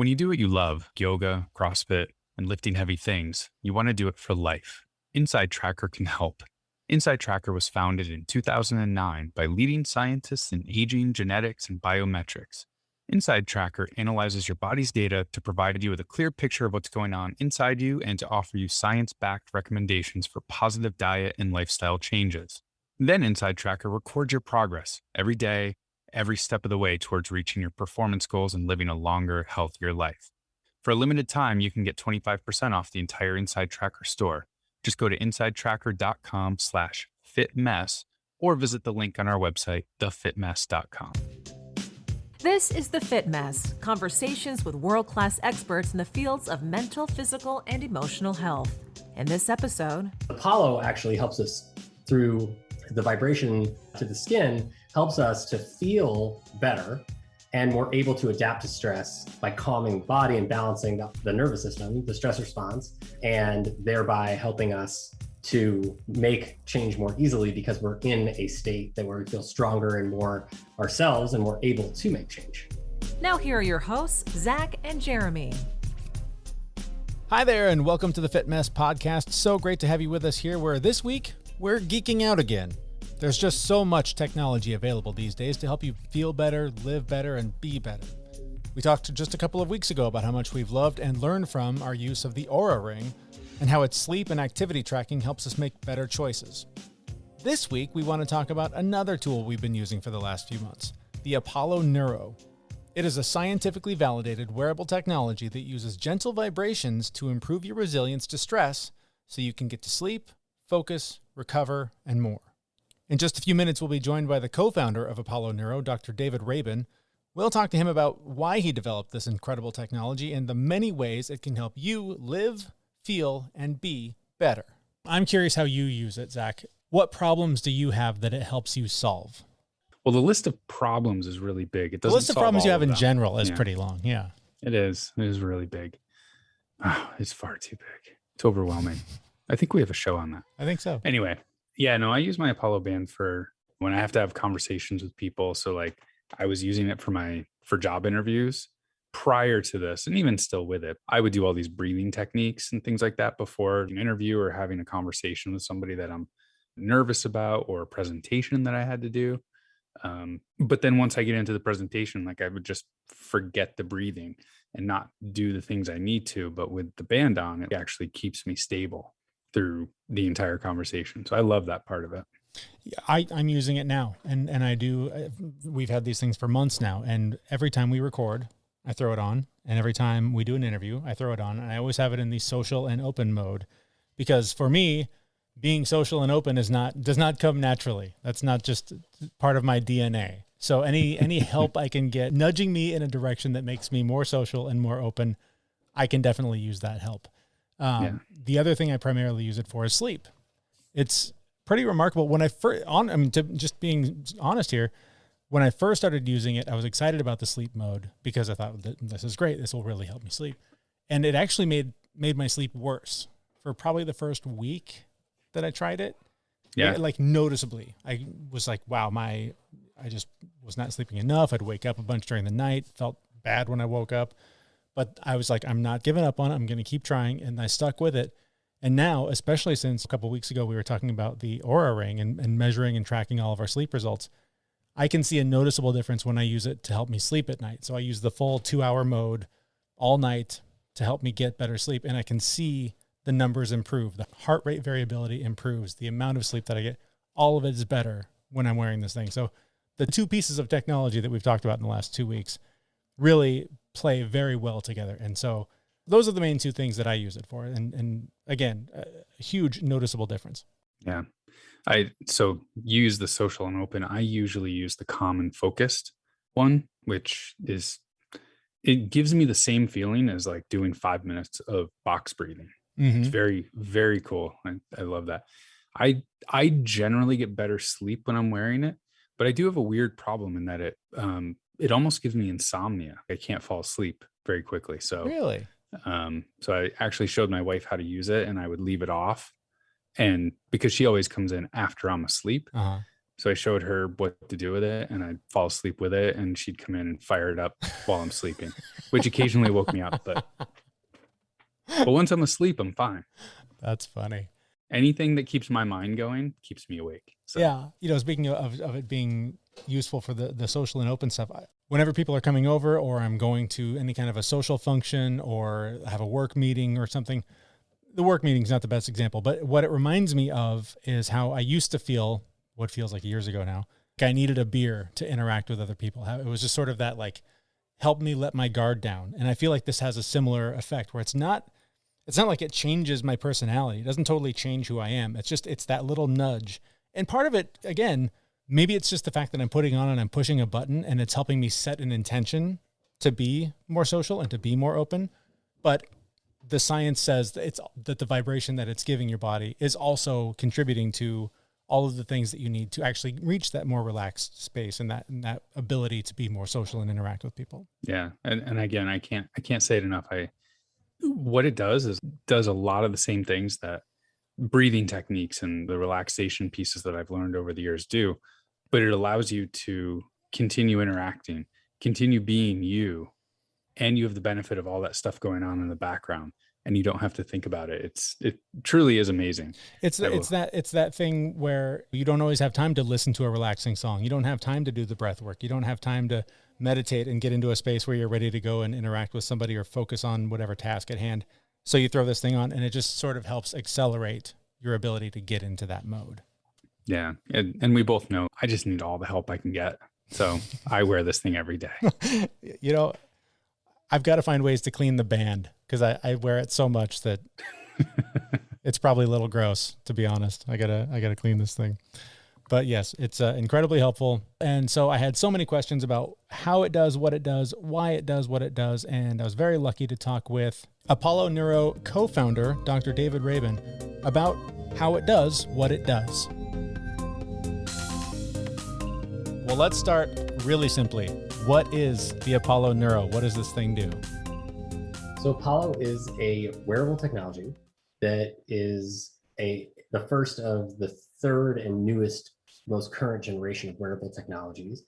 When you do what you love, yoga, CrossFit, and lifting heavy things, you want to do it for life. Inside Tracker can help. Inside Tracker was founded in 2009 by leading scientists in aging, genetics, and biometrics. Inside Tracker analyzes your body's data to provide you with a clear picture of what's going on inside you and to offer you science-backed recommendations for positive diet and lifestyle changes. Then Inside Tracker records your progress every day, every step of the way towards reaching your performance goals and living a longer, healthier life. For a limited time, you can get 25% off the entire Inside Tracker store. Just go to insidetracker.com/fitmess or visit the link on our website, thefitmess.com. This is The Fit Mess, conversations with world-class experts in the fields of mental, physical, and emotional health. In this episode, Apollo actually helps us through the vibration to the skin, helps us to feel better, and we're able to adapt to stress by calming the body and balancing the nervous system, the stress response, and thereby helping us to make change more easily because we're in a state that where we feel stronger and more ourselves and we're able to make change. now here are your hosts, Zach and Jeremy. Hi there, and welcome to the Fit Mess podcast. So great to have you with us here, where this week we're geeking out again. There's just so much technology available these days to help you feel better, live better, and be better. We talked just a couple of weeks ago about how much we've loved and learned from our use of the Oura Ring and how its sleep and activity tracking helps us make better choices. This week, we want to talk about another tool we've been using for the last few months, the Apollo Neuro. It is a scientifically validated wearable technology that uses gentle vibrations to improve your resilience to stress so you can get to sleep, focus, recover, and more. In just a few minutes, we'll be joined by the co-founder of Apollo Neuro, Dr. David Rabin. We'll talk to him about why he developed this incredible technology and the many ways it can help you live, feel, and be better. I'm curious how you use it, Zach. What problems do you have that it helps you solve? Well, the list of problems is really big. It The doesn't list of solve problems you all have of in them. general is Yeah. pretty long, yeah. It is. It is really big. Oh, it's far too big. It's overwhelming. I think we have a show on that. I think so. Anyway, yeah, no, I use my Apollo band for when I have to have conversations with people. So like I was using it for job interviews prior to this, and even still with it, I would do all these breathing techniques and things like that before an interview or having a conversation with somebody that I'm nervous about or a presentation that I had to do. But then once I get into the presentation, like I would just forget the breathing and not do the things I need to. But with the band on, it actually keeps me stable through the entire conversation. So I love that part of it. Yeah, I'm using it now, and I do. We've had these things for months now, and every time we record, I throw it on, and every time we do an interview, I throw it on, and I always have it in the social and open mode, because for me, being social and open does not come naturally. That's not just part of my DNA. So any help I can get nudging me in a direction that makes me more social and more open, I can definitely use that help. The other thing I primarily use it for is sleep. It's pretty remarkable. When just being honest here, when I first started using it, I was excited about the sleep mode because I thought, this is great. This will really help me sleep. And it actually made my sleep worse for probably the first week that I tried it. Yeah. Like noticeably. I was like, wow, I just was not sleeping enough. I'd wake up a bunch during the night, felt bad when I woke up. But I was like, I'm not giving up on it. I'm going to keep trying. And I stuck with it. And now, especially since a couple of weeks ago, we were talking about the Oura Ring and measuring and tracking all of our sleep results, I can see a noticeable difference when I use it to help me sleep at night. So I use the full 2-hour mode all night to help me get better sleep. And I can see the numbers improve. The heart rate variability improves. The amount of sleep that I get, all of it is better when I'm wearing this thing. So the two pieces of technology that we've talked about in the last 2 weeks really play very well together. And so those are the main two things that I use it for. And again, a huge noticeable difference. Yeah. So use the social and open. I usually use the calm and focused one, which it gives me the same feeling as like doing 5 minutes of box breathing. Mm-hmm. It's very, very cool. I love that. I generally get better sleep when I'm wearing it, but I do have a weird problem in that it almost gives me insomnia. I can't fall asleep very quickly. So Really? So I actually showed my wife how to use it, and I would leave it off, and because she always comes in after I'm asleep. Uh-huh. So I showed her what to do with it, and I'd fall asleep with it, and she'd come in and fire it up while I'm sleeping, which occasionally woke me up. But once I'm asleep, I'm fine. That's funny. Anything that keeps my mind going keeps me awake. So. Yeah. Speaking of it being useful for the social and open stuff, whenever people are coming over or I'm going to any kind of a social function or have a work meeting or something, the work meeting is not the best example, but what it reminds me of is how I used to feel, what feels like years ago now, like I needed a beer to interact with other people. How it was just sort of that, like, help me let my guard down. And I feel like this has a similar effect where it's not like it changes my personality. It doesn't totally change who I am. It's that little nudge. And part of it, again, maybe it's just the fact that I'm putting on and I'm pushing a button and it's helping me set an intention to be more social and to be more open. But the science says that the vibration that it's giving your body is also contributing to all of the things that you need to actually reach that more relaxed space and that ability to be more social and interact with people. Yeah. And again, I can't say it enough. What it does a lot of the same things that breathing techniques and the relaxation pieces that I've learned over the years do, but it allows you to continue interacting, continue being you, and you have the benefit of all that stuff going on in the background, and you don't have to think about it. It truly is amazing. It's that thing where you don't always have time to listen to a relaxing song. You don't have time to do the breath work. You don't have time to meditate and get into a space where you're ready to go and interact with somebody or focus on whatever task at hand. So you throw this thing on and it just sort of helps accelerate your ability to get into that mode. Yeah. And we both know I just need all the help I can get. So I wear this thing every day. I've got to find ways to clean the band because I wear it so much that it's probably a little gross, to be honest. I gotta clean this thing. But yes, it's incredibly helpful. And so I had so many questions about how it does what it does, why it does what it does. And I was very lucky to talk with Apollo Neuro co-founder, Dr. David Rabin, about how it does what it does. Well, let's start really simply. What is the Apollo Neuro? What does this thing do? So Apollo is a wearable technology that is the first of the third and newest, most current generation of wearable technologies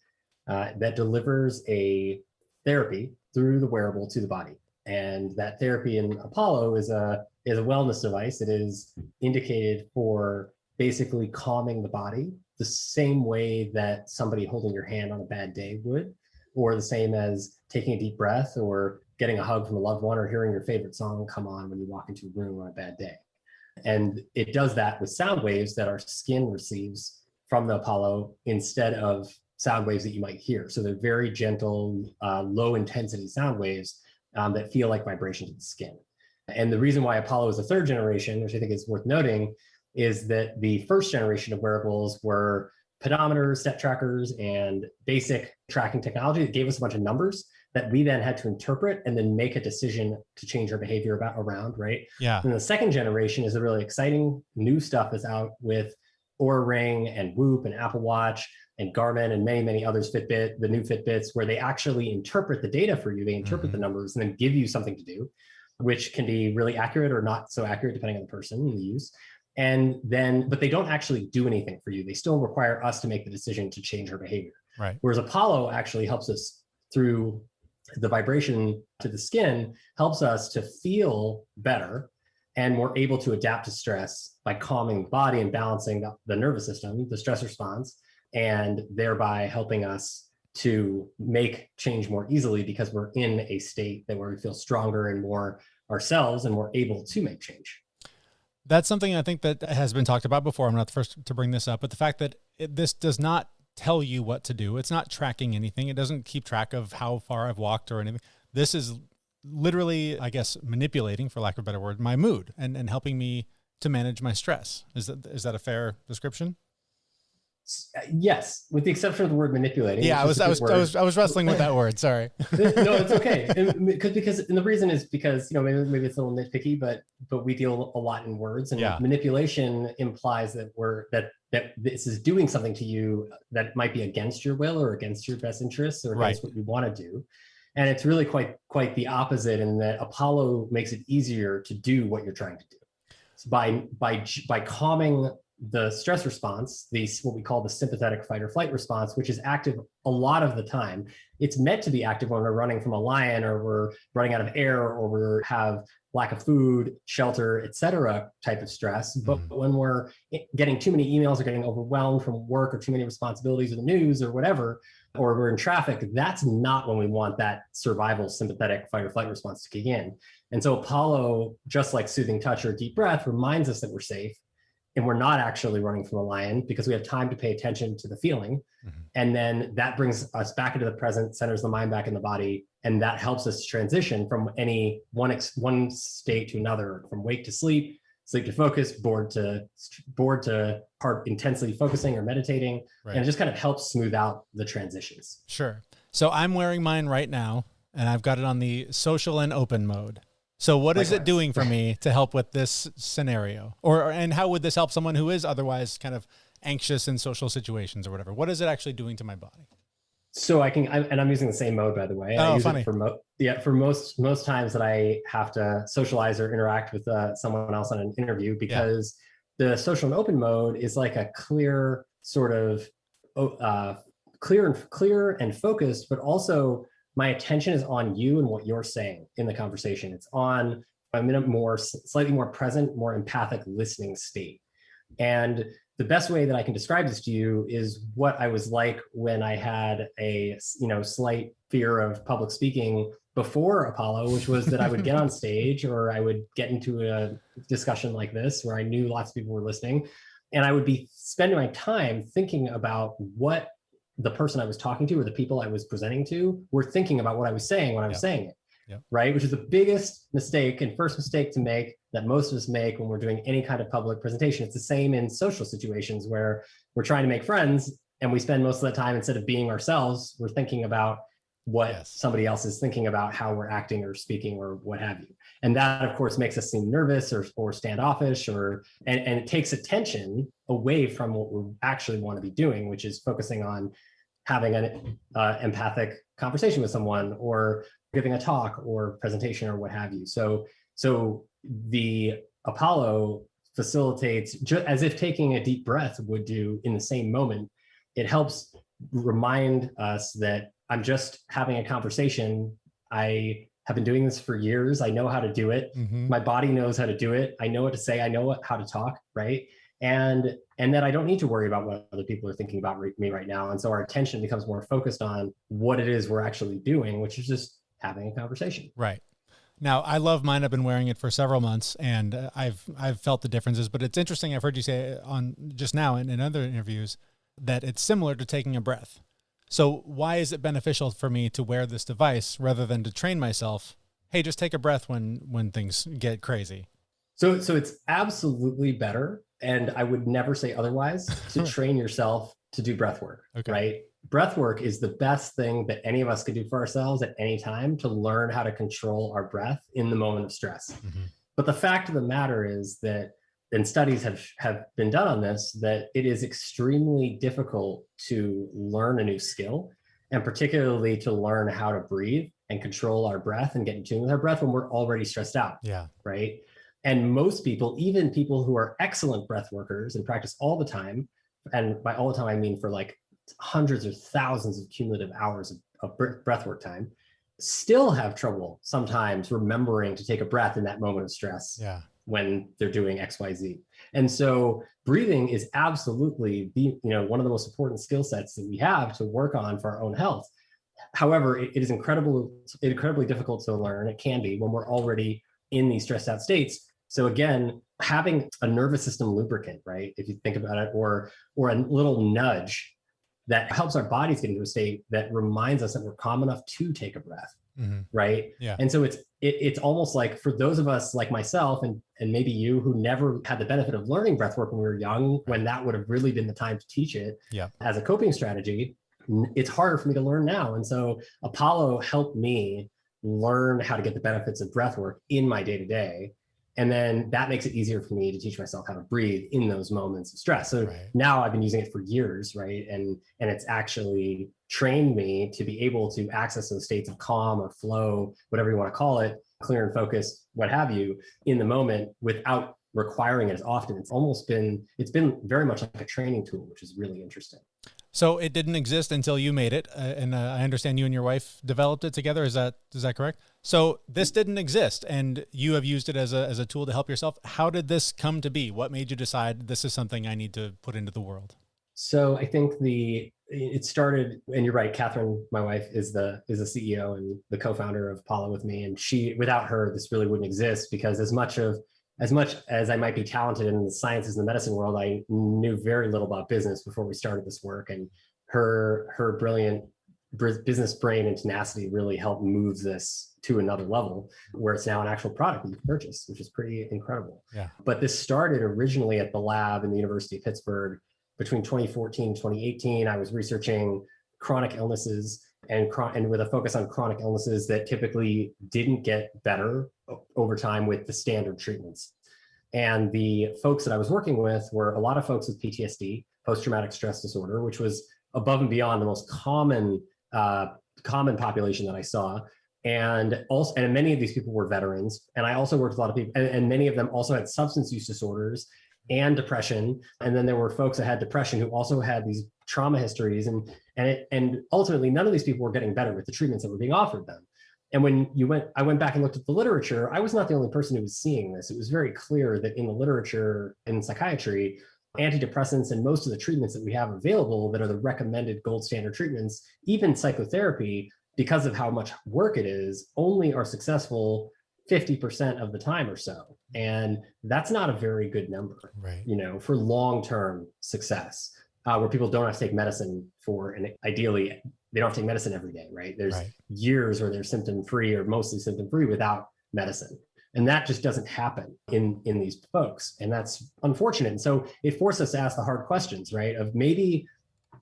that delivers a therapy through the wearable to the body. And that therapy in Apollo is a wellness device. It is indicated for basically calming the body the same way that somebody holding your hand on a bad day would, or the same as taking a deep breath or getting a hug from a loved one or hearing your favorite song come on when you walk into a room on a bad day. And it does that with sound waves that our skin receives from the Apollo instead of sound waves that you might hear. So they're very gentle, low intensity sound waves that feel like vibration to the skin. And the reason why Apollo is the third generation, which I think is worth noting, is that the first generation of wearables were pedometers, step trackers, and basic tracking technology that gave us a bunch of numbers that we then had to interpret and then make a decision to change our behavior around, right? Yeah. And the second generation is the really exciting new stuff that's out with Oura Ring and Whoop and Apple Watch and Garmin and many, many others, Fitbit, the new Fitbits, where they actually interpret the data for you. They interpret the numbers and then give you something to do, which can be really accurate or not so accurate depending on the person and the use. And then, but they don't actually do anything for you. They still require us to make the decision to change our behavior. Right. Whereas Apollo actually helps us through the vibration to the skin, helps us to feel better, and we're able to adapt to stress by calming the body and balancing the nervous system, the stress response, and thereby helping us to make change more easily because we're in a state that where we feel stronger and more ourselves and we're able to make change. That's something I think that has been talked about before. I'm not the first to bring this up, but the fact that this does not tell you what to do. It's not tracking anything. It doesn't keep track of how far I've walked or anything. This is literally, I guess, manipulating, for lack of a better word, my mood and helping me to manage my stress. Is that a fair description? Yes, with the exception of the word manipulating. Yeah, I was wrestling with that word. Sorry. No, it's okay. And the reason is because, maybe it's a little nitpicky, but we deal a lot in words, and manipulation implies that this is doing something to you that might be against your will or against your best interests or against what you want to do. And it's really quite the opposite in that Apollo makes it easier to do what you're trying to do. So by calming the stress response, what we call the sympathetic fight or flight response, which is active a lot of the time. It's meant to be active when we're running from a lion, or we're running out of air, or we have lack of food, shelter, et cetera, type of stress. But when we're getting too many emails, or getting overwhelmed from work, or too many responsibilities, or the news, or whatever, or we're in traffic, that's not when we want that survival sympathetic fight or flight response to kick in. And so Apollo, just like soothing touch or deep breath, reminds us that we're safe and we're not actually running from a lion, because we have time to pay attention to the feeling. And then that brings us back into the present, centers the mind back in the body. And that helps us transition from any one state to another, from wake to sleep, sleep to focus, bored to intensely focusing or meditating. Right. And it just kind of helps smooth out the transitions. Sure. So I'm wearing mine right now, and I've got it on the social and open mode. So what is it doing for me to help with this scenario? And how would this help someone who is otherwise kind of anxious in social situations or whatever? What is it actually doing to my body? So I'm using the same mode, by the way. Oh, I use funny. it for most times that I have to socialize or interact with someone else on an interview, because the social and open mode is like a clear sort of clear and focused, but also my attention is on you and what you're saying in the conversation. I'm in a slightly more present, more empathic listening state. And the best way that I can describe this to you is what I was like when I had a slight fear of public speaking before Apollo, which was that I would get on stage, or I would get into a discussion like this where I knew lots of people were listening, and I would be spending my time thinking about what the person I was talking to, or the people I was presenting to, were thinking about what I was saying when I was saying it. Right? Which is the biggest mistake and first mistake to make, that most of us make when we're doing any kind of public presentation. It's the same in social situations where we're trying to make friends, and we spend most of the time, instead of being ourselves, we're thinking about what somebody else is thinking about, how we're acting or speaking or what have you. And that, of course, makes us seem nervous or standoffish, and it takes attention away from what we actually want to be doing, which is focusing on having an empathic conversation with someone, or giving a talk or presentation or what have you. So the Apollo facilitates, just as if taking a deep breath would do in the same moment. It helps remind us that I'm just having a conversation. I have been doing this for years. I know how to do it. My body knows how to do it. I know what to say. I know how to talk, right? And that I don't need to worry about what other people are thinking about me right now. And so our attention becomes more focused on what it is we're actually doing, which is just having a conversation. Right. Now, I love mine. I've been wearing it for several months, and I've felt the differences. But it's interesting. I've heard you say on just now in other interviews that it's similar to taking a breath. So why is it beneficial for me to wear this device rather than to train myself? Hey, just take a breath when things get crazy. So it's absolutely better, and I would never say otherwise, to train yourself to do breath work. Right? Breath work is the best thing that any of us can do for ourselves at any time, to learn how to control our breath in the moment of stress. But the fact of the matter is that, and studies have been done on this, that it is extremely difficult to learn a new skill, and particularly to learn how to breathe and control our breath and get in tune with our breath when we're already stressed out. Right? And most people, even people who are excellent breath workers and practice all the time, and by all the time I mean for like hundreds or thousands of cumulative hours of breathwork time, still have trouble sometimes remembering to take a breath in that moment of stress when they're doing XYZ. And so breathing is absolutely one of the most important skill sets that we have to work on for our own health. However, it is incredibly difficult to learn. It can be when we're already in these stressed out states. So again, having a nervous system lubricant, right? If you think about it, or a little nudge that helps our bodies get into a state that reminds us that we're calm enough to take a breath, right? And so it's almost like, for those of us like myself and maybe you, who never had the benefit of learning breath work when we were young, when that would have really been the time to teach it as a coping strategy, it's harder for me to learn now. And so Apollo helped me learn how to get the benefits of breath work in my day-to-day. And then that makes it easier for me to teach myself how to breathe in those moments of stress. So now I've been using it for years, right? And it's actually trained me to be able to access those states of calm or flow, whatever you want to call it, clear and focused, what have you, in the moment, without requiring it as often. It's been very much like a training tool, which is really interesting. So it didn't exist until you made it, and I understand you and your wife developed it together. Is that correct? So this didn't exist, and you have used it as a tool to help yourself. How did this come to be? What made you decide this is something I need to put into the world? So I think it started, and you're right, Catherine, my wife, is the CEO and the co-founder of Apollo with me, and without her, this really wouldn't exist, because as much as I might be talented in the sciences and the medicine world, I knew very little about business before we started this work. And her brilliant business brain and tenacity really helped move this to another level, where it's now an actual product that you can purchase, which is pretty incredible. Yeah. But this started originally at the lab in the University of Pittsburgh. Between 2014 and 2018, I was researching chronic illnesses and with a focus on chronic illnesses that typically didn't get better over time with the standard treatments. And the folks that I was working with were a lot of folks with PTSD, post-traumatic stress disorder, which was above and beyond the most common population that I saw. And many of these people were veterans. And I also worked with a lot of people, and many of them also had substance use disorders and depression. And then there were folks that had depression who also had these trauma histories. And ultimately, none of these people were getting better with the treatments that were being offered them. And I went back and looked at the literature. I was not the only person who was seeing this. It was very clear that in the literature in psychiatry, antidepressants and most of the treatments that we have available that are the recommended gold standard treatments, even psychotherapy, because of how much work it is, only are successful 50% of the time or so. And that's not a very good number, right? For long-term success, where people don't have to take medicine and ideally they don't have to take medicine every day, right? There's years where they're symptom-free or mostly symptom-free without medicine. And that just doesn't happen in these folks. And that's unfortunate. And so it forced us to ask the hard questions, right? Of maybe,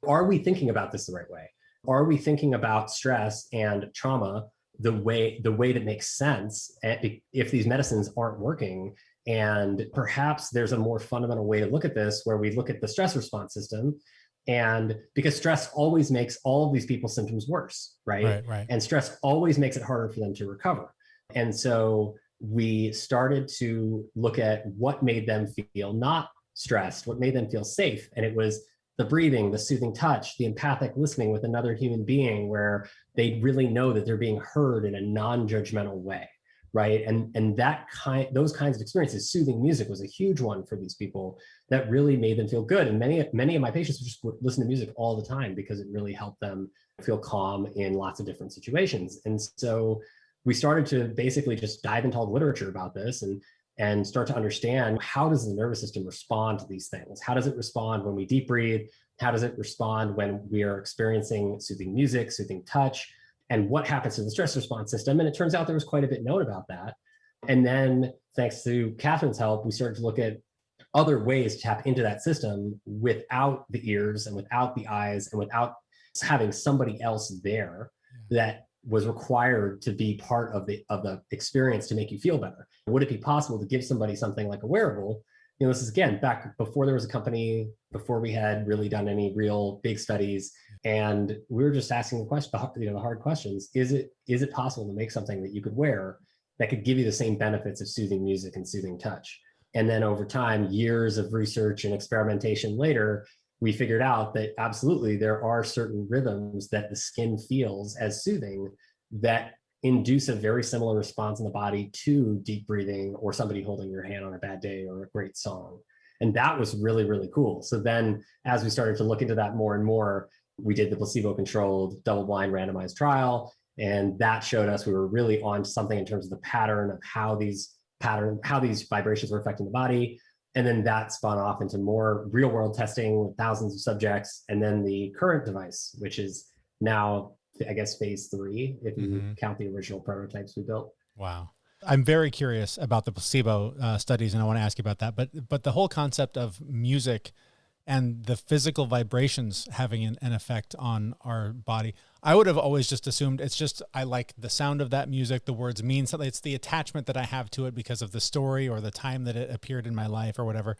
are we thinking about this the right way? Are we thinking about stress and trauma the way that makes sense if these medicines aren't working? And perhaps there's a more fundamental way to look at this, where we look at the stress response system. And because stress always makes all of these people's symptoms worse, right? Right. And stress always makes it harder for them to recover. And so we started to look at what made them feel not stressed, what made them feel safe. And it was the breathing, the soothing touch, the empathic listening with another human being, where they really know that they're being heard in a non-judgmental way, right? And those kinds of experiences. Soothing music was a huge one for these people that really made them feel good. And many of my patients just listen to music all the time because it really helped them feel calm in lots of different situations. And so we started to basically just dive into all the literature about this and start to understand, how does the nervous system respond to these things? How does it respond when we deep breathe? How does it respond when we are experiencing soothing music, soothing touch? And what happens to the stress response system? And it turns out there was quite a bit known about that. And then thanks to Catherine's help, we started to look at other ways to tap into that system without the ears and without the eyes and without having somebody else there that was required to be part of the experience to make you feel better. Would it be possible to give somebody something like a wearable? This is again back before there was a company, before we had really done any real big studies, and we were just asking the hard questions. Is it possible to make something that you could wear that could give you the same benefits of soothing music and soothing touch? And then over time, years of research and experimentation later, we figured out that absolutely there are certain rhythms that the skin feels as soothing that induce a very similar response in the body to deep breathing or somebody holding your hand on a bad day or a great song. And that was really, really cool. So then as we started to look into that more and more, we did the placebo-controlled double-blind randomized trial. And that showed us we were really on something in terms of the pattern of how these vibrations were affecting the body. And then that spun off into more real world testing with thousands of subjects. And then the current device, which is now, I guess, phase 3, if you count the original prototypes we built. Wow. I'm very curious about the placebo studies, and I want to ask you about that. But the whole concept of music and the physical vibrations having an effect on our body, I would have always just assumed it's just, I like the sound of that music, the words mean something. It's the attachment that I have to it because of the story or the time that it appeared in my life or whatever.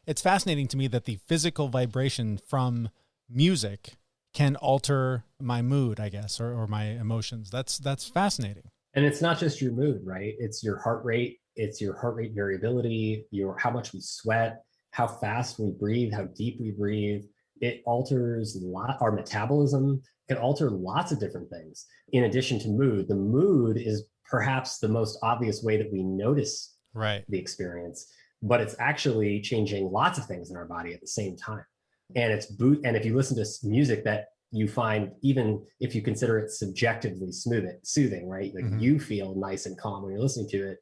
It's fascinating to me that the physical vibration from music can alter my mood, I guess, or my emotions. That's fascinating. And it's not just your mood, right? It's your heart rate. it's your heart rate variability, how much we sweat, how fast we breathe, how deep we breathe. It alters our metabolism. It can alter lots of different things. In addition to mood, the mood is perhaps the most obvious way that we notice the experience, but it's actually changing lots of things in our body at the same time. And and if you listen to music that you find, even if you consider it subjectively soothing, right? Like you feel nice and calm when you're listening to it.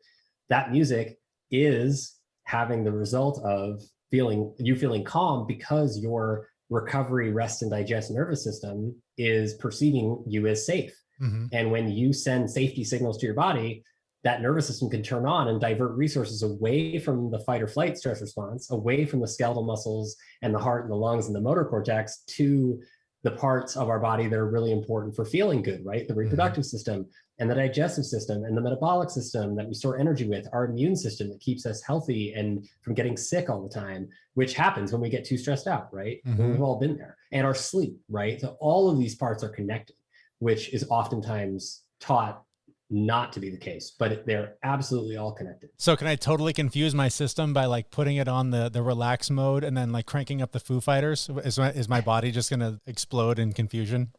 That music is having the result of feeling calm because your recovery, rest, and digest nervous system is perceiving you as safe. And when you send safety signals to your body, that nervous system can turn on and divert resources away from the fight or flight stress response, away from the skeletal muscles and the heart and the lungs and the motor cortex, to the parts of our body that are really important for feeling good, right? The reproductive system and the digestive system and the metabolic system that we store energy with, our immune system that keeps us healthy and from getting sick all the time, which happens when we get too stressed out, right? We've all been there. And our sleep, right? So all of these parts are connected, which is oftentimes taught not to be the case, but they're absolutely all connected. So can I totally confuse my system by like putting it on the relax mode and then like cranking up the Foo Fighters? Is my body just going to explode in confusion?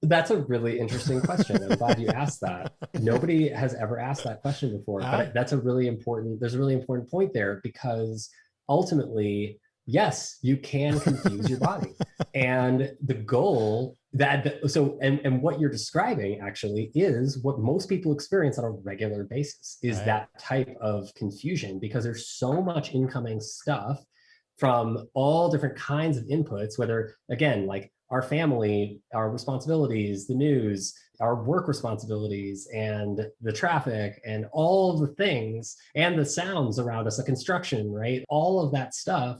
That's a really interesting question. I'm glad you asked that. Nobody has ever asked that question before, but there's a really important point there, because ultimately, yes, you can confuse your body. And the goal and what you're describing actually is what most people experience on a regular basis, is that type of confusion, because there's so much incoming stuff from all different kinds of inputs, whether, again, like our family, our responsibilities, the news, our work responsibilities, and the traffic, and all of the things, and the sounds around us, the construction, right? All of that stuff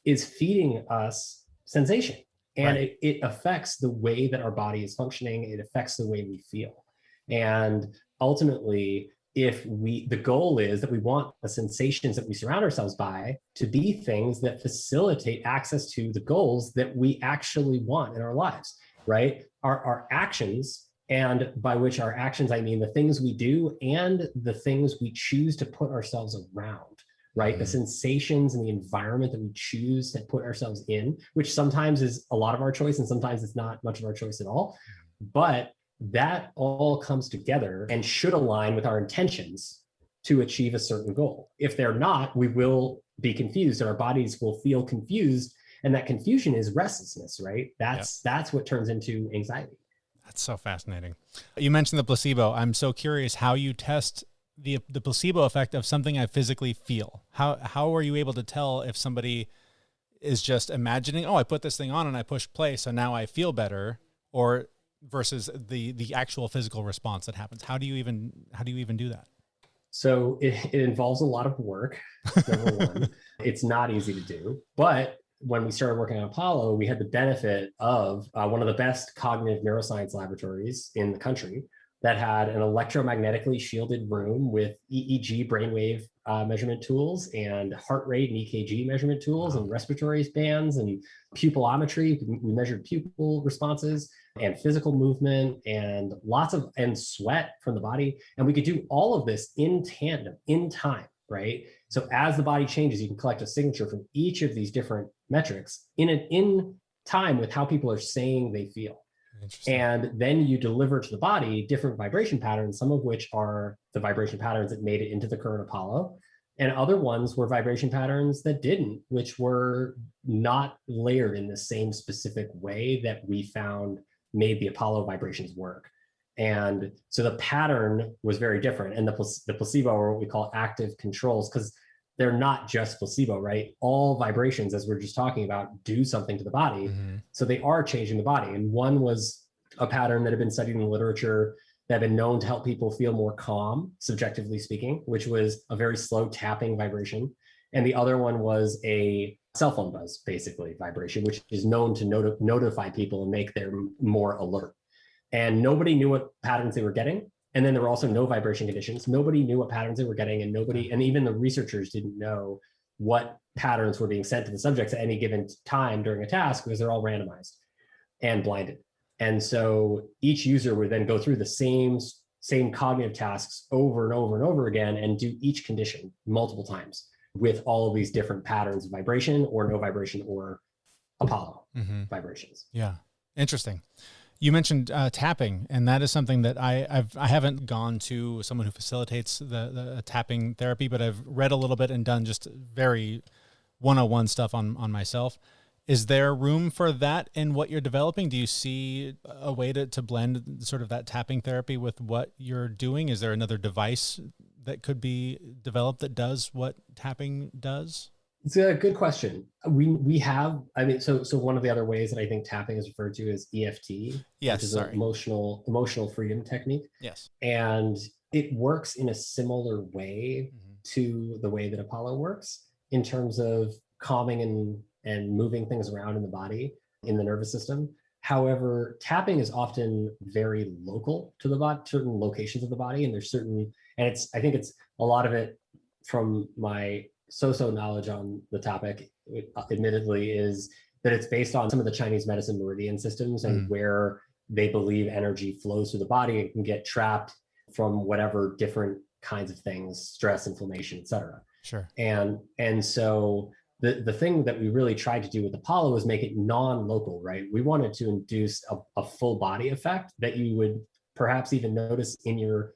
is feeding us sensation. And it affects the way that our body is functioning. It affects the way we feel. And ultimately, the goal is that we want the sensations that we surround ourselves by to be things that facilitate access to the goals that we actually want in our lives, right? Our actions, and by which our actions, I mean the things we do and the things we choose to put ourselves around, right? The sensations and the environment that we choose to put ourselves in, which sometimes is a lot of our choice and sometimes it's not much of our choice at all. But that all comes together and should align with our intentions to achieve a certain goal. If they're not, we will be confused and our bodies will feel confused. And that confusion is restlessness, right? That's what turns into anxiety. That's so fascinating. You mentioned the placebo. I'm so curious how you test the placebo effect of something I physically feel. How are you able to tell if somebody is just imagining, oh, I put this thing on and I push play, so now I feel better, or versus the actual physical response that happens? How do you even do that? So it involves a lot of work. Number one, it's not easy to do, but when we started working on Apollo, we had the benefit of one of the best cognitive neuroscience laboratories in the country that had an electromagnetically shielded room with EEG brainwave measurement tools and heart rate and EKG measurement tools and respiratory bands and pupillometry. We measured pupil responses and physical movement and and sweat from the body. And we could do all of this in tandem, in time, right? So as the body changes, you can collect a signature from each of these different metrics in time with how people are saying they feel. And then you deliver to the body different vibration patterns, some of which are the vibration patterns that made it into the current Apollo, and other ones were vibration patterns that didn't, which were not layered in the same specific way that we found made the Apollo vibrations work. And so the pattern was very different. And the placebo are what we call active controls, because they're not just placebo, right? All vibrations, as we're just talking about, do something to the body. So they are changing the body. And one was a pattern that had been studied in the literature that had been known to help people feel more calm, subjectively speaking, which was a very slow tapping vibration. And the other one was a cell phone buzz, basically, vibration, which is known to notify people and make them more alert. And nobody knew what patterns they were getting. And then there were also no vibration conditions. Nobody knew what patterns they were getting, and even the researchers didn't know what patterns were being sent to the subjects at any given time during a task, because they're all randomized and blinded. And so each user would then go through the same same cognitive tasks over and over and over again and do each condition multiple times with all of these different patterns of vibration or no vibration or Apollo vibrations. Yeah. Interesting. You mentioned tapping, and that is something that I haven't gone to someone who facilitates the tapping therapy, but I've read a little bit and done just very 101 stuff on myself. Is there room for that in what you're developing? Do you see a way to blend sort of that tapping therapy with what you're doing? Is there another device that could be developed that does what tapping does? It's a good question. We have, I mean, so one of the other ways that I think tapping is referred to is EFT, Yes, which is an emotional freedom technique. Yes. And it works in a similar way to the way that Apollo works in terms of calming and moving things around in the body, in the nervous system. However, tapping is often very local to the body, certain locations of the body, and I think it's a lot of it from my so-so knowledge on the topic, admittedly, is that it's based on some of the Chinese medicine meridian systems and where they believe energy flows through the body and can get trapped from whatever different kinds of things, stress, inflammation, et cetera. Sure. And so the thing that we really tried to do with Apollo was make it non-local, right? We wanted to induce a full body effect that you would perhaps even notice in your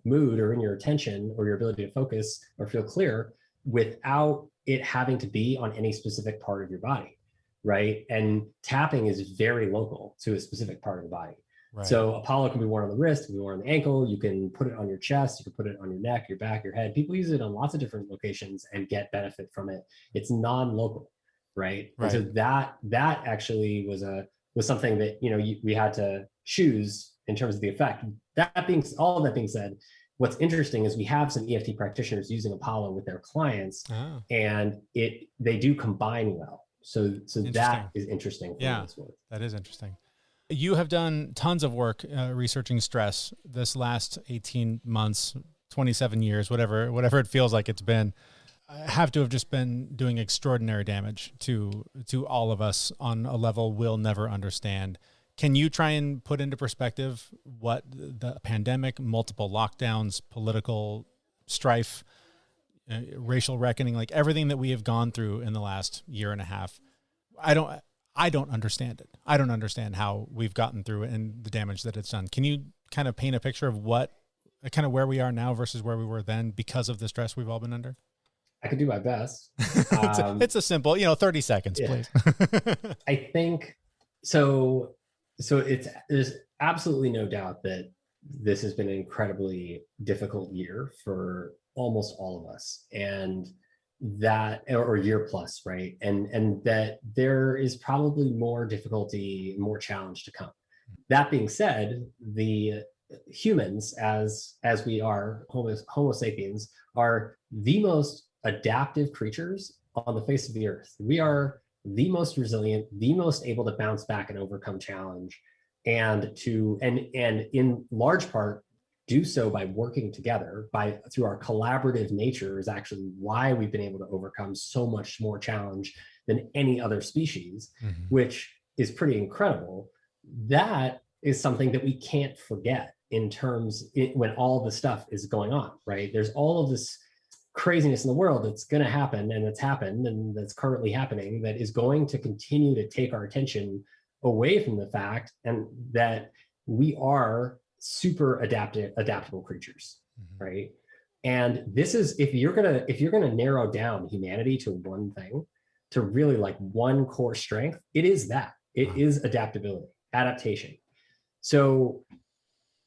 mood or in your attention or your ability to focus or feel clear, without it having to be on any specific part of your body, right? And tapping is very local to a specific part of the body. Right. So Apollo can be worn on the wrist, can be worn on the ankle, you can put it on your chest, you can put it on your neck, your back, your head. People use it on lots of different locations and get benefit from it. It's non-local, right? And so that actually was something that, we had to choose in terms of the effect. All of that being said, what's interesting is we have some EFT practitioners using Apollo with their clients, and they do combine well. So that is interesting. Yeah, that is interesting. You have done tons of work researching stress this last 18 months, 27 years, whatever it feels like it's been. Have to have just been doing extraordinary damage to all of us on a level we'll never understand. Can you try and put into perspective what the pandemic, multiple lockdowns, political strife, racial reckoning, like everything that we have gone through in the last year and a half? I don't understand it. I don't understand how we've gotten through it and the damage that it's done. Can you kind of paint a picture of where we are now versus where we were then because of the stress we've all been under? I can do my best. It's a simple, 30 seconds, please. I think so. There's absolutely no doubt that this has been an incredibly difficult year for almost all of us, and that, or year plus, right? And that there is probably more difficulty, more challenge to come. That being said, the humans, as we are, Homo sapiens, are the most adaptive creatures on the face of the earth. We are the most resilient, the most able to bounce back and overcome challenge, and in large part do so by working together, through our collaborative nature is actually why we've been able to overcome so much more challenge than any other species, which is pretty incredible. That is something that we can't forget when all this stuff is going on, right? There's all of this craziness in the world that's going to happen, and that's happened, and that's currently happening, that is going to continue to take our attention away from the fact and that we are super adaptable creatures, right? And this is, if you're gonna narrow down humanity to one thing, to really like one core strength, it is is adaptability, adaptation. So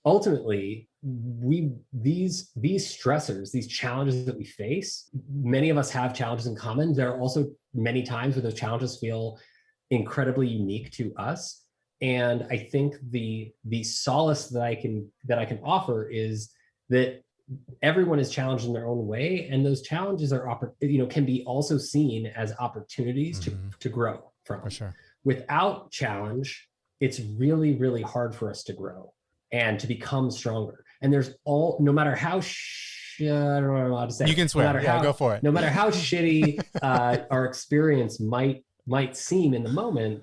ultimately, these stressors, these challenges that we face, many of us have challenges in common. There are also many times where those challenges feel incredibly unique to us. And I think the solace that I can offer is that everyone is challenged in their own way, and those challenges can be also seen as opportunities to grow from. For sure. Without challenge, it's really, really hard for us to grow and to become stronger. And no matter how I don't know how to say. You can swear. Go for it. No matter how shitty our experience might seem in the moment,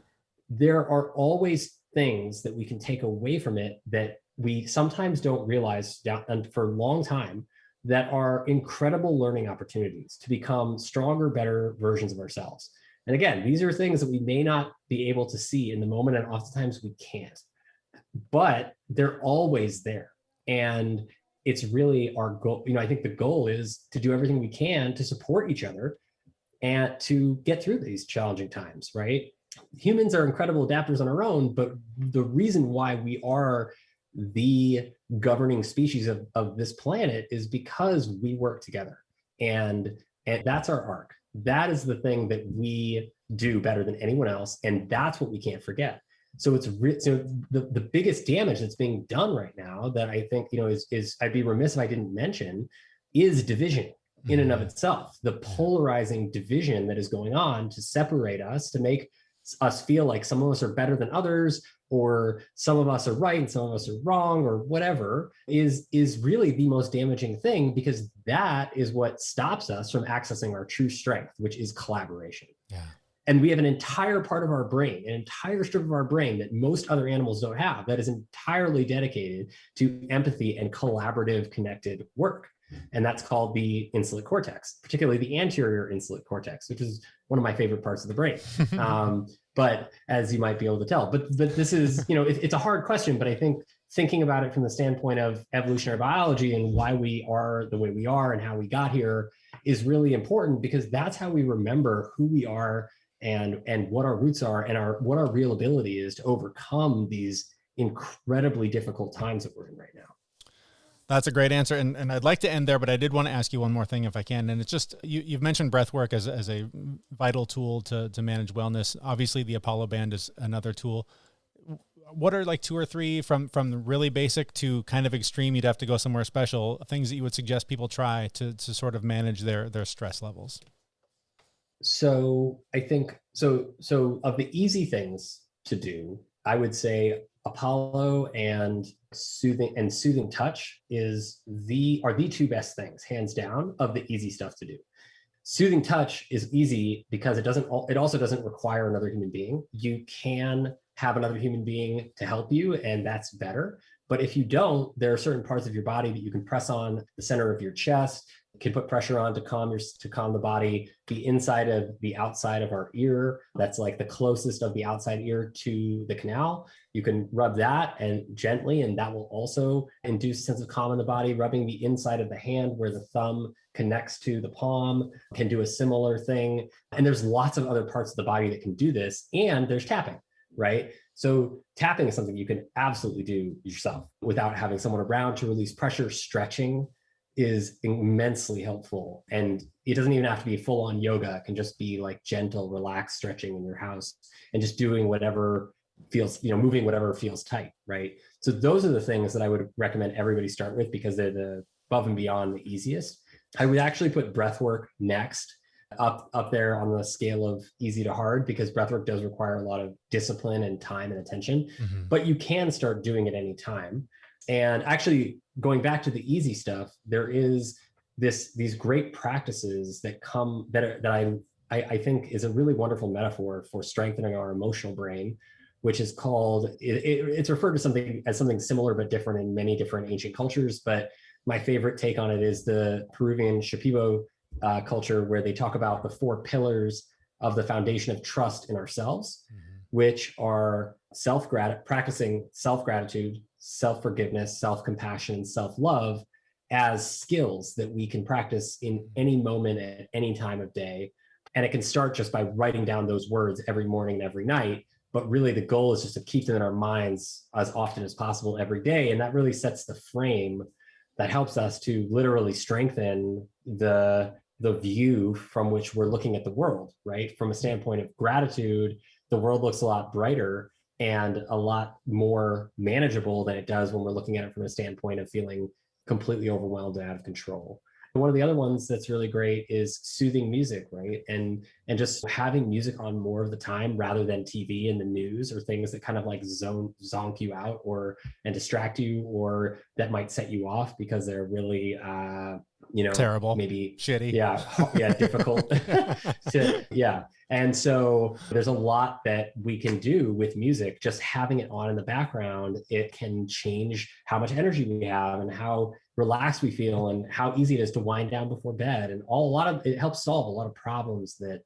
there are always things that we can take away from it that we sometimes don't realize and for a long time that are incredible learning opportunities to become stronger, better versions of ourselves. And again, these are things that we may not be able to see in the moment, and oftentimes we can't, but they're always there. And it's really our goal. I think the goal is to do everything we can to support each other and to get through these challenging times, right? Humans are incredible adapters on our own, but the reason why we are the governing species of this planet is because we work together. And that's our arc. That is the thing that we do better than anyone else. And that's what we can't forget. So the biggest damage that's being done right now that I think, is I'd be remiss if I didn't mention is division in and of itself, the polarizing division that is going on to separate us, to make us feel like some of us are better than others, or some of us are right and some of us are wrong, or whatever, is really the most damaging thing, because that is what stops us from accessing our true strength, which is collaboration. Yeah. And we have an entire part of our brain, an entire strip of our brain that most other animals don't have, that is entirely dedicated to empathy and collaborative connected work. And that's called the insular cortex, particularly the anterior insular cortex, which is one of my favorite parts of the brain. But as you might be able to tell, but this is, it's a hard question, but I think thinking about it from the standpoint of evolutionary biology and why we are the way we are and how we got here is really important, because that's how we remember who we are and what our roots are and what our real ability is to overcome these incredibly difficult times that we're in right now. That's a great answer. And I'd like to end there, but I did want to ask you one more thing if I can. And it's just, you've mentioned breath work as a vital tool to manage wellness. Obviously the Apollo band is another tool. What are like 2 or 3 from really basic to kind of extreme, you'd have to go somewhere special, things that you would suggest people try to sort of manage their stress levels? So I think, so of the easy things to do, I would say Apollo and soothing touch are the 2 best things, hands down, of the easy stuff to do. Soothing touch is easy because it also doesn't require another human being. You can have another human being to help you, and that's better. But if you don't, there are certain parts of your body that you can press on the center of your chest, can put pressure on to calm the body, the inside of the outside of our ear. That's like the closest of the outside ear to the canal. You can rub that and gently, and that will also induce a sense of calm in the body. Rubbing the inside of the hand where the thumb connects to the palm can do a similar thing. And there's lots of other parts of the body that can do this. And there's tapping, right? So tapping is something you can absolutely do yourself without having someone around to release pressure. Stretching is immensely helpful. And it doesn't even have to be full on yoga. It can just be like gentle, relaxed stretching in your house and just doing whatever feels, moving whatever feels tight, right? So those are the things that I would recommend everybody start with, because they're the above and beyond the easiest. I would actually put breath work next, up there on the scale of easy to hard, because breathwork does require a lot of discipline and time and attention, but you can start doing it any time. And actually, going back to the easy stuff, there is these great practices that I think is a really wonderful metaphor for strengthening our emotional brain, which is called, it's referred to something similar but different in many different ancient cultures. But my favorite take on it is the Peruvian Shipibo culture, where they talk about the 4 pillars of the foundation of trust in ourselves, which are practicing self-gratitude, self-forgiveness, self-compassion, and self-love as skills that we can practice in any moment at any time of day. And it can start just by writing down those words every morning and every night. But really the goal is just to keep them in our minds as often as possible every day. And that really sets the frame that helps us to literally strengthen the view from which we're looking at the world, right? From a standpoint of gratitude, the world looks a lot brighter and a lot more manageable than it does when we're looking at it from a standpoint of feeling completely overwhelmed and out of control. And one of the other ones that's really great is soothing music, right? And just having music on more of the time rather than TV and the news, or things that kind of like zonk you out and distract you, or that might set you off because they're really terrible, maybe shitty, difficult. And so there's a lot that we can do with music. Just having it on in the background, it can change how much energy we have and how relaxed we feel and how easy it is to wind down before bed. And it helps solve a lot of problems that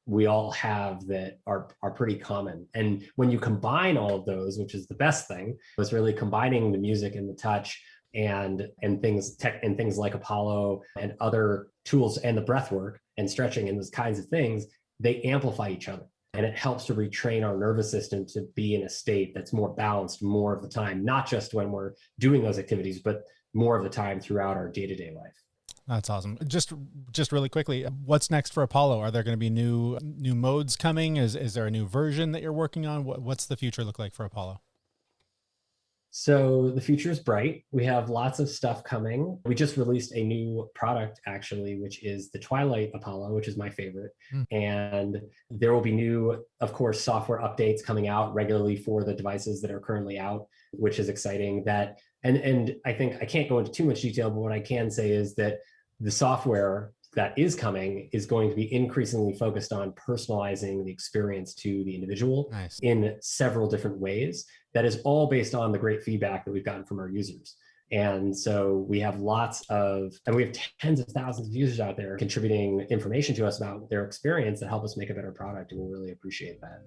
we all have that are pretty common. And when you combine all of those, which is the best thing, was really combining the music and the touch and things like Apollo and other tools and the breath work and stretching and those kinds of things, they amplify each other. And it helps to retrain our nervous system to be in a state that's more balanced more of the time, not just when we're doing those activities, but more of the time throughout our day-to-day life. That's awesome. Just really quickly, what's next for Apollo? Are there going to be new modes coming? Is there a new version that you're working on? What's the future look like for Apollo? So the future is bright. We have lots of stuff coming. We just released a new product, actually, which is the Twilight Apollo, which is my favorite. And there will be new, of course, software updates coming out regularly for the devices that are currently out, which is exciting. And I think I can't go into too much detail, but what I can say is that the software that is coming is going to be increasingly focused on personalizing the experience to the individual in several different ways. That is all based on the great feedback that we've gotten from our users. And so we have we have tens of thousands of users out there contributing information to us about their experience that help us make a better product. And we really appreciate that.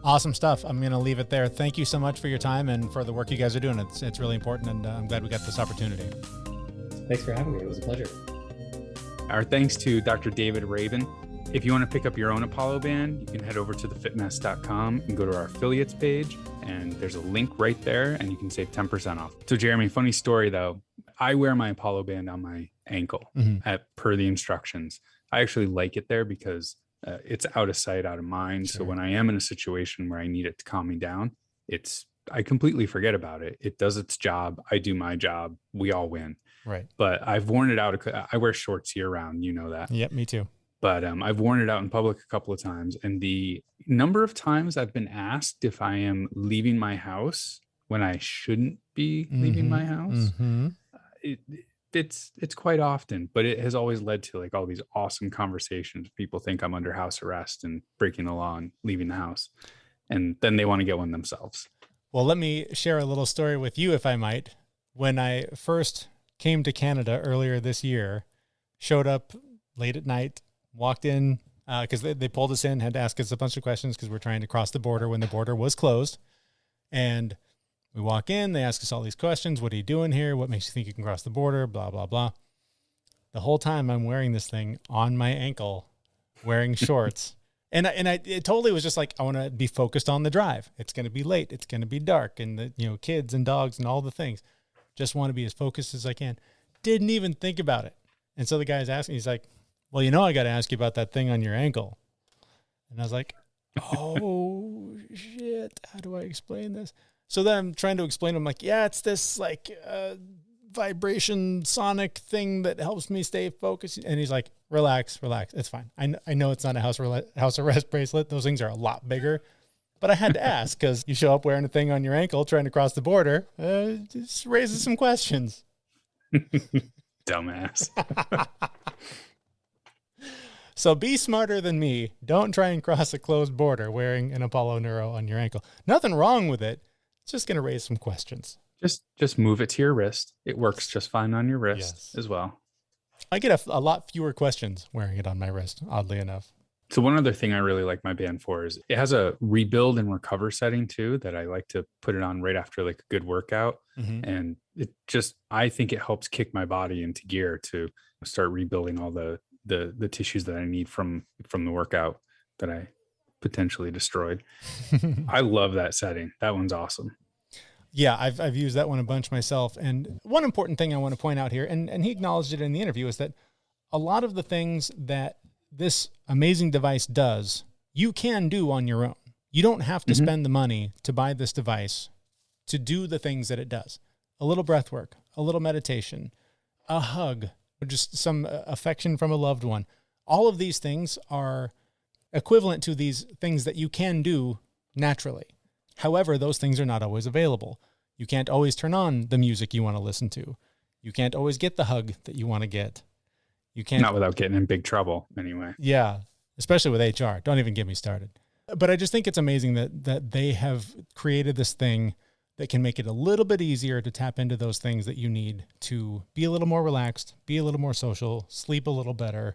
Awesome stuff. I'm going to leave it there. Thank you so much for your time and for the work you guys are doing. It's really important, and I'm glad we got this opportunity. Thanks for having me. It was a pleasure. Our thanks to Dr. David Rabin. If you want to pick up your own Apollo band, you can head over to thefitmess.com and go to our affiliates page, and there's a link right there, and you can save 10% off. So Jeremy, funny story though, I wear my Apollo band on my ankle per the instructions. I actually like it there because it's out of sight, out of mind. Sure. So when I am in a situation where I need it to calm me down, I completely forget about it. It does its job. I do my job. We all win. Right. But I've worn it out. I wear shorts year round. You know that. Yep, me too. But I've worn it out in public a couple of times. And the number of times I've been asked if I am leaving my house when I shouldn't be leaving my house, it's quite often, but it has always led to like all these awesome conversations. People think I'm under house arrest and breaking the law and leaving the house. And then they want to get one themselves. Well, let me share a little story with you, if I might. When I first came to Canada earlier this year, showed up late at night, walked in because they pulled us in, had to ask us a bunch of questions because we're trying to cross the border when the border was closed. And we walk in, they ask us all these questions. What are you doing here? What makes you think you can cross the border? Blah, blah, blah. The whole time I'm wearing this thing on my ankle, wearing shorts. And it totally was just like, I want to be focused on the drive. It's going to be late. It's going to be dark, and the kids and dogs and all the things. Just want to be as focused as I can. Didn't even think about it. And so the guy's asking, he's like, well, I got to ask you about that thing on your ankle. And I was like, oh shit. How do I explain this? So then I'm trying to explain to him, like, yeah, it's this like vibration sonic thing that helps me stay focused. And he's like, relax. It's fine. I know it's not a house arrest bracelet. Those things are a lot bigger. But I had to ask because you show up wearing a thing on your ankle trying to cross the border. Just raises some questions. Dumbass. So be smarter than me. Don't try and cross a closed border wearing an Apollo Neuro on your ankle. Nothing wrong with it. It's just going to raise some questions. Just move it to your wrist. It works just fine on your wrist as well. I get a lot fewer questions wearing it on my wrist, oddly enough. So one other thing I really like my band for is it has a rebuild and recover setting too, that I like to put it on right after like a good workout. And I think it helps kick my body into gear to start rebuilding all the tissues that I need from the workout that I potentially destroyed. I love that setting. That one's awesome. Yeah, I've used that one a bunch myself. And one important thing I want to point out here, and he acknowledged it in the interview, is that a lot of the things that this amazing device does, you can do on your own. You don't have to spend the money to buy this device to do the things that it does. A little breath work, a little meditation, a hug, or just some affection from a loved one. All of these things are equivalent to these things that you can do naturally. However, those things are not always available. You can't always turn on the music you want to listen to. You can't always get the hug that you want to get. You can't. Not without getting in big trouble anyway. Yeah. especially with HR. Don't even get me started. But I just think it's amazing that they have created this thing that can make it a little bit easier to tap into those things that you need to be a little more relaxed, be a little more social, sleep a little better.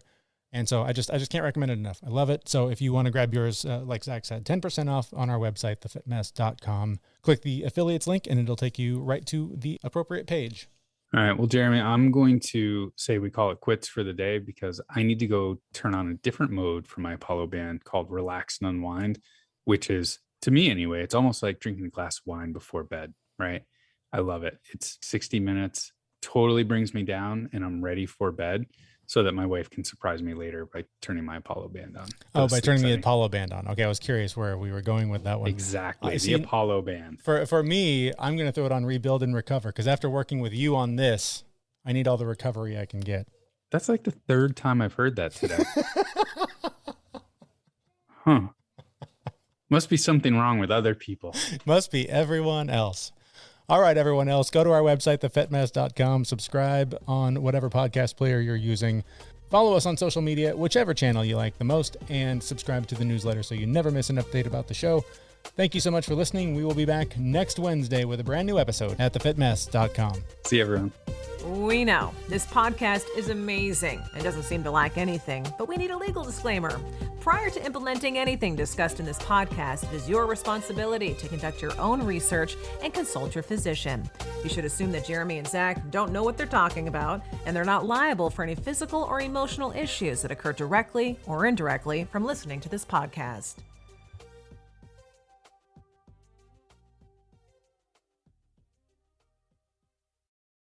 And so I just can't recommend it enough. I love it. So if you want to grab yours, like Zach said, 10% off on our website, thefitmess.com. Click the affiliates link and it'll take you right to the appropriate page. All right. Well, Jeremy, I'm going to say we call it quits for the day because I need to go turn on a different mode for my Apollo band called Relax and Unwind, which is, to me anyway, it's almost like drinking a glass of wine before bed, right? I love it. It's 60 minutes, totally brings me down, and I'm ready for bed so that my wife can surprise me later by turning my Apollo band on. Oh, by turning the Apollo band on. Okay, I was curious where we were going with that one. Exactly, the Apollo band. For me, I'm going to throw it on Rebuild and Recover because after working with you on this, I need all the recovery I can get. That's like the third time I've heard that today. Huh. Must be something wrong with other people. Must be everyone else. All right, everyone else, go to our website, thefitmess.com, subscribe on whatever podcast player you're using. Follow us on social media, whichever channel you like the most, and subscribe to the newsletter so you never miss an update about the show. Thank you so much for listening. We will be back next Wednesday with a brand new episode at thefitmess.com. See you, everyone. We know this podcast is amazing and doesn't seem to lack anything, but we need a legal disclaimer. Prior to implementing anything discussed in this podcast, it is your responsibility to conduct your own research and consult your physician. You should assume that Jeremy and Zach don't know what they're talking about, and they're not liable for any physical or emotional issues that occur directly or indirectly from listening to this podcast.